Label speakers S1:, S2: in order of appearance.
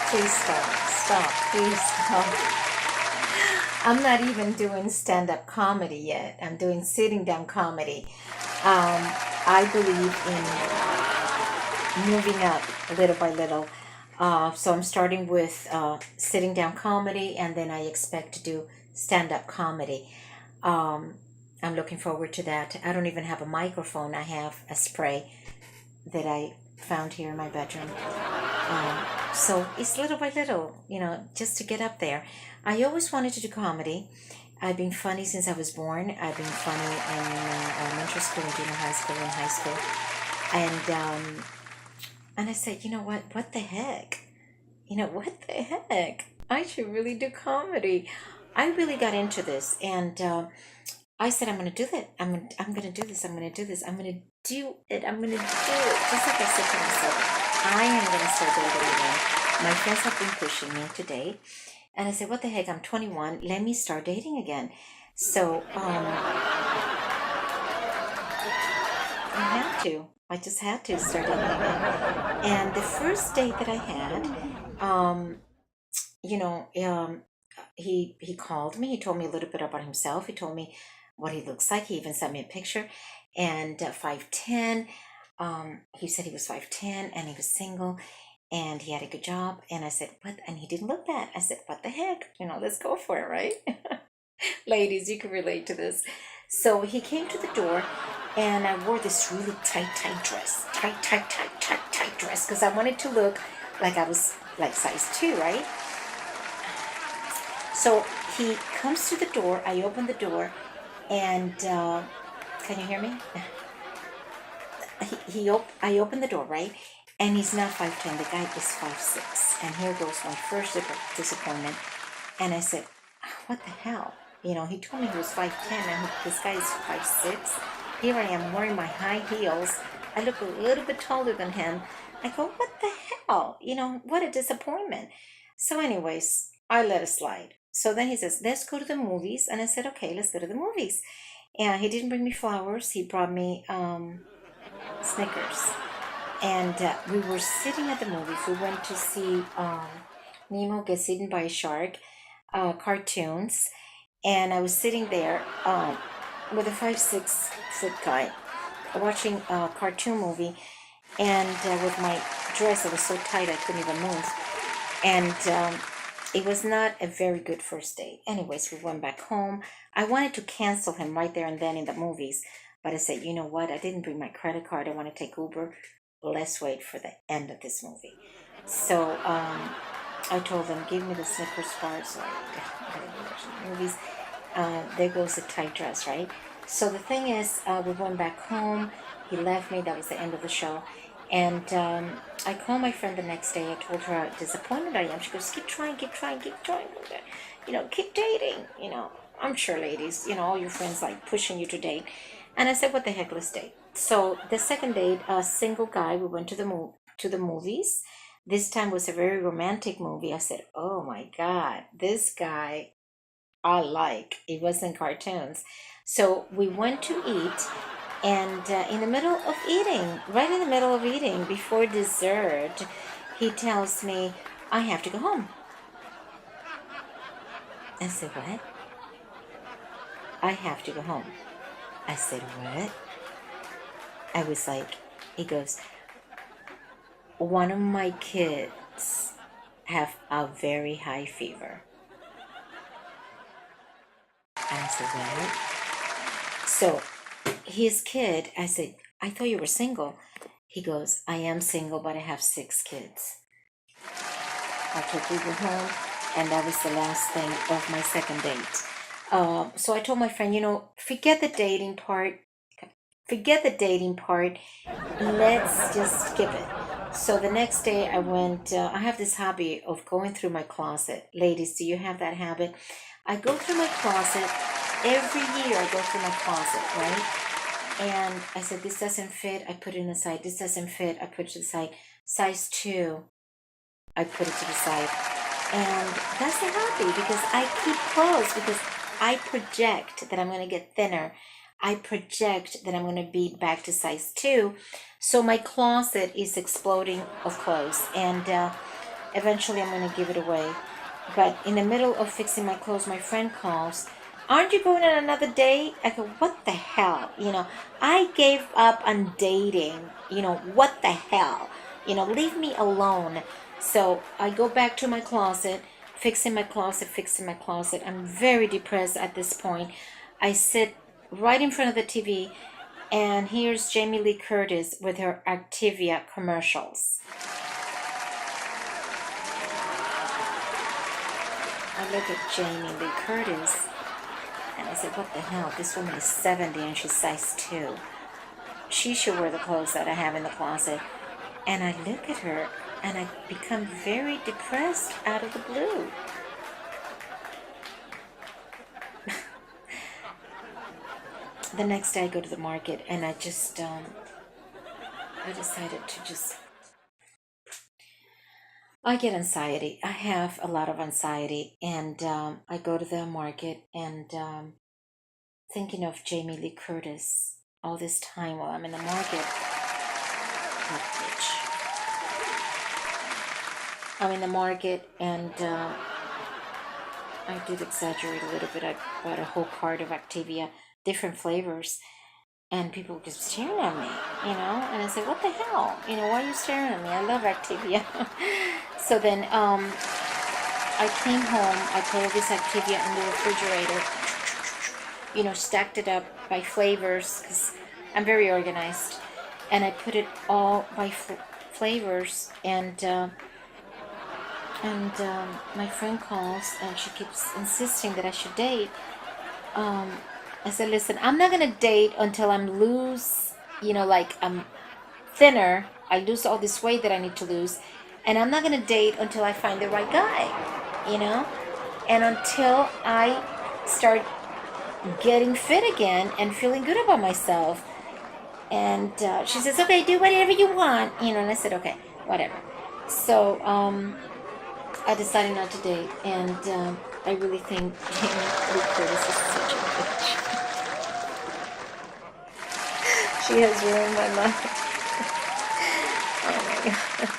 S1: Please stop. Stop. Please stop. I'm not even doing stand-up comedy yet. I'm doing sitting down comedy. I believe in moving up little by little. So I'm starting with sitting down comedy, and then I expect to do stand-up comedy. Um, I'm looking forward to that. I don't even have a microphone. I have a spray that I found here in my bedroom. Um, so it's little by little, just to get up there. I always wanted to do comedy. I've been funny since I was born. I've been funny in elementary school, in junior high school, in high school, and I said, you know what? What the heck? What the heck? I should really do comedy. I really got into this, and I said, I'm gonna do that. I'm gonna do this. I'm gonna do this. I'm gonna do it. I'm gonna do it. Just like I said to myself, I am gonna start dating again. My friends have been pushing me to date, and I said, what the heck? I'm 21. Let me start dating again. So I had to. I just had to start dating again. And the first date that I had, um, you know, um, he called me. He told me a little bit about himself. He told me what he looks like. He even sent me a picture. And 5'10". He said he was 5'10" and he was single and he had a good job. And I said, what? And he didn't look bad. I said, what the heck? Let's go for it, right? Ladies, you can relate to this. So he came to the door, and I wore this really tight dress. Tight dress, because I wanted to look like I was like size 2, right? So he comes to the door. I open the door, and can you hear me? I open the door, right? And he's not 5'10". The guy is 5'6". And here goes my first disappointment. And I said, what the hell? He told me he was 5'10", and this guy is 5'6". Here I am wearing my high heels. I look a little bit taller than him. I go, what the hell? What a disappointment. So anyways, I let it slide. So then he says, let's go to the movies. And I said, okay, let's go to the movies. And he didn't bring me flowers. He brought me Snickers. And we were sitting at the movies. We went to see Nemo Gets Eaten by a Shark, cartoons. And I was sitting there with a 5'6" guy watching a cartoon movie, and with my dress that was so tight I couldn't even move. And it was not a very good first date. Anyways, we went back home. I wanted to cancel him right there and then in the movies, but I said, you know what? I didn't bring my credit card. I want to take Uber. Let's wait for the end of this movie. So I told them, give me the Snickers bar. So I didn't watch the movies. There goes the tight dress, right? So the thing is, we went back home. He left me. That was the end of the show. And I called my friend the next day. I told her how disappointed I am. She goes, keep trying. Keep dating. I'm sure, ladies, all your friends like pushing you to date. And I said, what the heck, let's date. So the second date, a single guy, we went to the movies. This time was a very romantic movie. I said, oh my God, this guy I like. It wasn't cartoons. So we went to eat, and in the middle of eating, right in the middle of eating, before dessert, he tells me, I have to go home. I said, what? I have to go home. I said, what? I was like, he goes, one of my kids have a very high fever. I said, what? So his kid, I said, I thought you were single. He goes, I am single, but I have 6 kids. I took Uber home, and that was the last thing of my second date. So I told my friend, forget the dating part. Forget the dating part. Let's just skip it. So the next day I went, I have this hobby of going through my closet. Ladies, do you have that habit? I go through my closet. Every year I go through my closet, right? And I said, this doesn't fit. I put it in the side. This doesn't fit. I put it to the side. Size 2. I put it to the side. And that's a hobby because I keep clothes because I project that I'm going to get thinner. I project that I'm going to be back to size 2. So my closet is exploding of clothes. And Eventually, I'm going to give it away. But in the middle of fixing my clothes, my friend calls. Aren't you going on another date? I go, what the hell? I gave up on dating. What the hell? Leave me alone. So I go back to my closet, fixing my closet, fixing my closet. I'm very depressed at this point. I sit right in front of the TV, and here's Jamie Lee Curtis with her Activia commercials. I look at Jamie Lee Curtis and I said, what the hell? This woman is 70 and she's size 2. She should wear the clothes that I have in the closet. And I look at her and I become very depressed out of the blue. The next day I go to the market and I decided to I get anxiety. I have a lot of anxiety, and I go to the market and thinking of Jamie Lee Curtis all this time while I'm in the market. That bitch. I'm in the market, and I did exaggerate a little bit. I bought a whole cart of Activia, different flavors, and people were just staring at me, and I said, what the hell? Why are you staring at me? I love Activia. So then I came home, I put all this Activia in the refrigerator, stacked it up by flavors, because I'm very organized, and I put it all by flavors, and my friend calls, and she keeps insisting that I should date. I said, listen, I'm not going to date until I'm loose, like I'm thinner. I lose all this weight that I need to lose. And I'm not going to date until I find the right guy, and until I start getting fit again and feeling good about myself. And she says, okay, do whatever you want, and I said, okay, whatever. So I decided not to date, and I really think Jamie Lee Curtis is such a bitch. She has ruined my life. Oh my God.